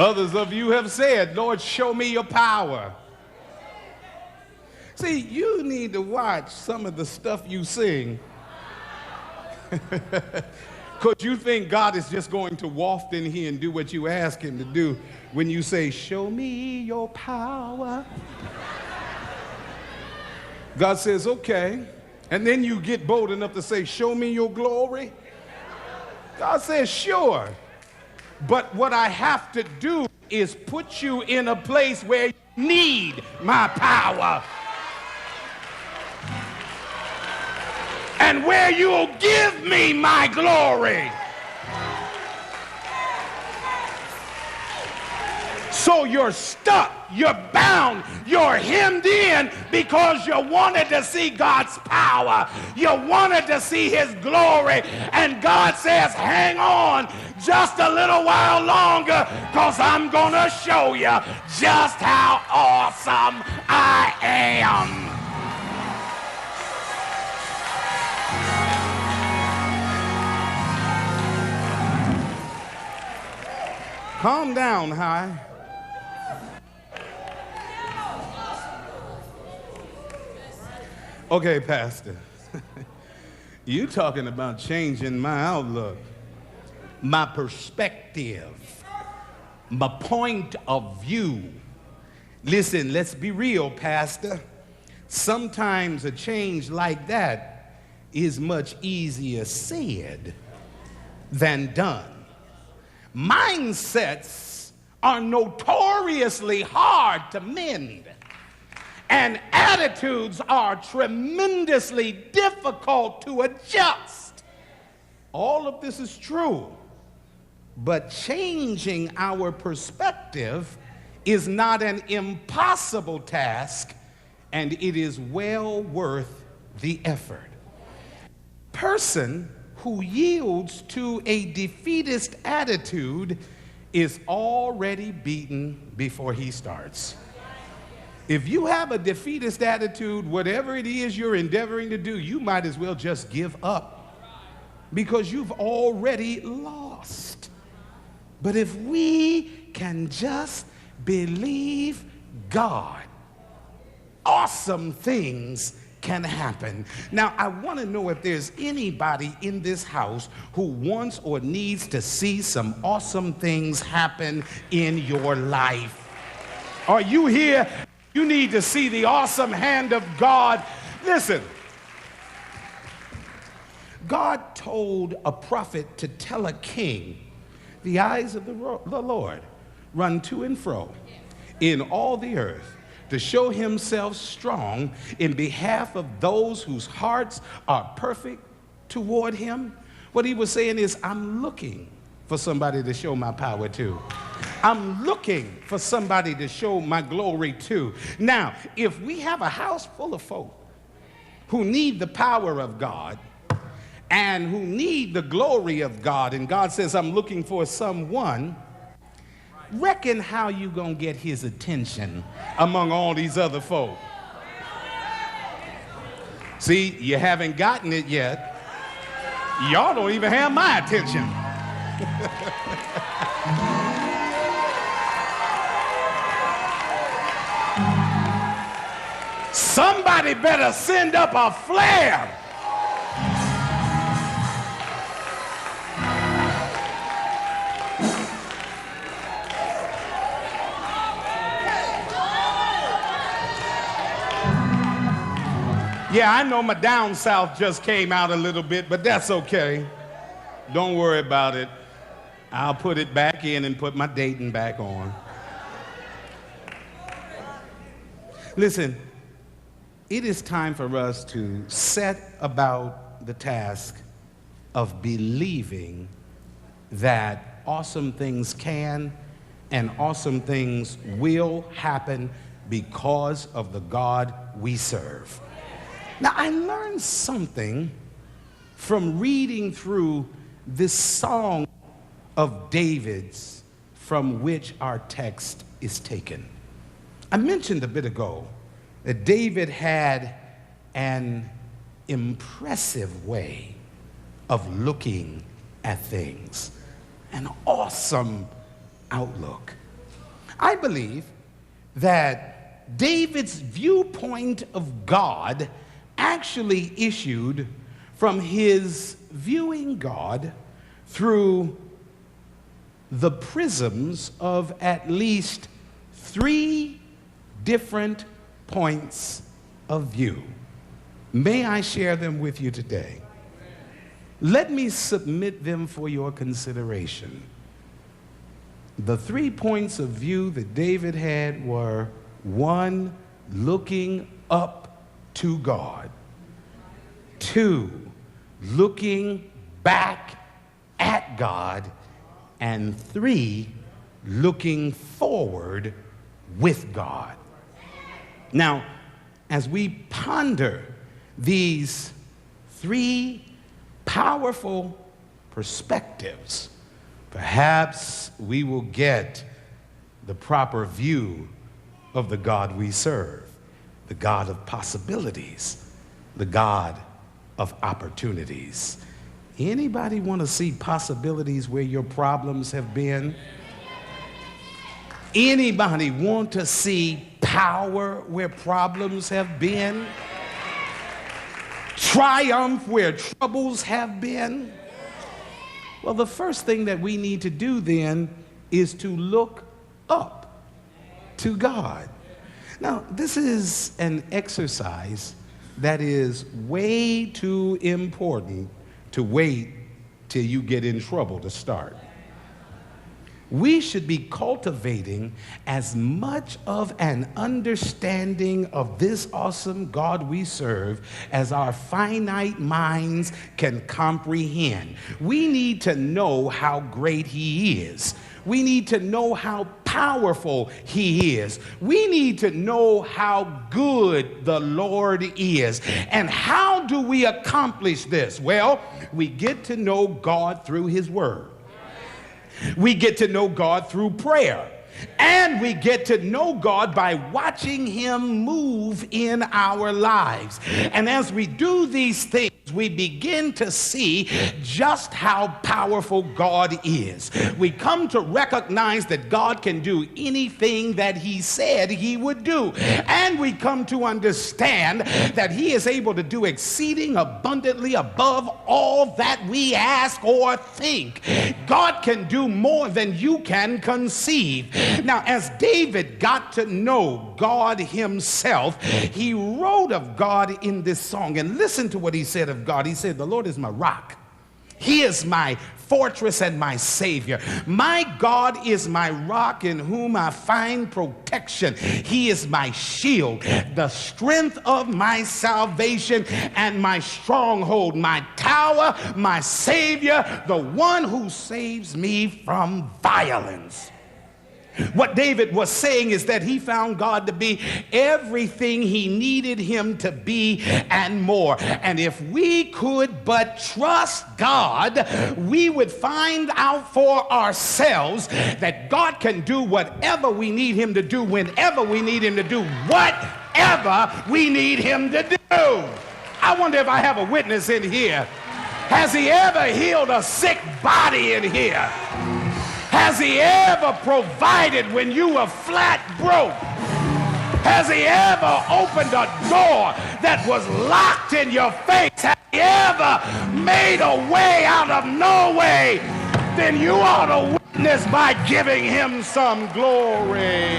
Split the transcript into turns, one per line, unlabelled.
Others of you have said, Lord, show me your power. See, you need to watch some of the stuff you sing. Because you think God is just going to waft in here and do what you ask him to do when you say, show me your power. God says, okay. And then you get bold enough to say, show me your glory. God says, sure. But what I have to do is put you in a place where you need my power. And where you'll give me my glory. So you're stuck, you're bound, you're hemmed in because you wanted to see God's power. You wanted to see his glory. And God says, hang on just a little while longer because I'm going to show you just how awesome I am. Calm down, High. Okay, Pastor. You talking about changing my outlook, my perspective, my point of view. Listen, let's be real, Pastor. Sometimes a change like that is much easier said than done. Mindsets are notoriously hard to mend, and attitudes are tremendously difficult to adjust. All of this is true, but changing our perspective is not an impossible task, and it is well worth the effort. Person who yields to a defeatist attitude is already beaten before he starts. If you have a defeatist attitude, whatever it is you're endeavoring to do, you might as well just give up because you've already lost. But if we can just believe God, awesome things can happen. Now, I want to know if there's anybody in this house who wants or needs to see some awesome things happen in your life. Are you here? You need to see the awesome hand of God. Listen, God told a prophet to tell a king, the eyes of the Lord run to and fro in all the earth, to show himself strong in behalf of those whose hearts are perfect toward him. What he was saying is, I'm looking for somebody to show my power to. I'm looking for somebody to show my glory to. Now, if we have a house full of folk who need the power of God and who need the glory of God, and God says, I'm looking for someone, reckon how you gonna get his attention among all these other folk. See, you haven't gotten it yet. Y'all don't even have my attention. Somebody better send up a flare. Yeah, I know my down south just came out a little bit, but that's okay. Don't worry about it. I'll put it back in and put my Dayton back on. Listen, it is time for us to set about the task of believing that awesome things can and awesome things will happen because of the God we serve. Now, I learned something from reading through this song of David's from which our text is taken. I mentioned a bit ago that David had an impressive way of looking at things, an awesome outlook. I believe that David's viewpoint of God actually issued from his viewing God through the prisms of at least 3 different points of view. May I share them with you today? Let me submit them for your consideration. The 3 points of view that David had were: 1, looking up to God; 2, looking back at God; and 3, looking forward with God. Now, as we ponder these 3 powerful perspectives, perhaps we will get the proper view of the God we serve, the God of possibilities, the God of opportunities. Anybody want to see possibilities where your problems have been? Anybody want to see power where problems have been? Triumph where troubles have been? Well, the first thing that we need to do then is to look up to God. Now, this is an exercise that is way too important to wait till you get in trouble to start. We should be cultivating as much of an understanding of this awesome God we serve as our finite minds can comprehend. We need to know how great He is. We need to know how powerful He is. We need to know how good the Lord is. And how do we accomplish this? Well, we get to know God through His Word. We get to know God through prayer. And we get to know God by watching Him move in our lives. And as we do these things, we begin to see just how powerful God is. We come to recognize that God can do anything that He said He would do. And we come to understand that He is able to do exceeding abundantly above all that we ask or think. God can do more than you can conceive. Now, as David got to know God Himself, he wrote of God in this song. And listen to what he said of God. He said, "The Lord is my rock. He is my fortress and my Savior. My God is my rock in whom I find protection. He is my shield, the strength of my salvation and my stronghold, my tower, my Savior, the one who saves me from violence." What David was saying is that he found God to be everything he needed Him to be and more. And if we could but trust God, we would find out for ourselves that God can do whatever we need Him to do, whenever we need Him to do whatever we need Him to do. I wonder if I have a witness in here. Has He ever healed a sick body in here? Has He ever provided when you were flat broke? Has He ever opened a door that was locked in your face? Has He ever made a way out of no way? Then you ought to witness by giving Him some glory.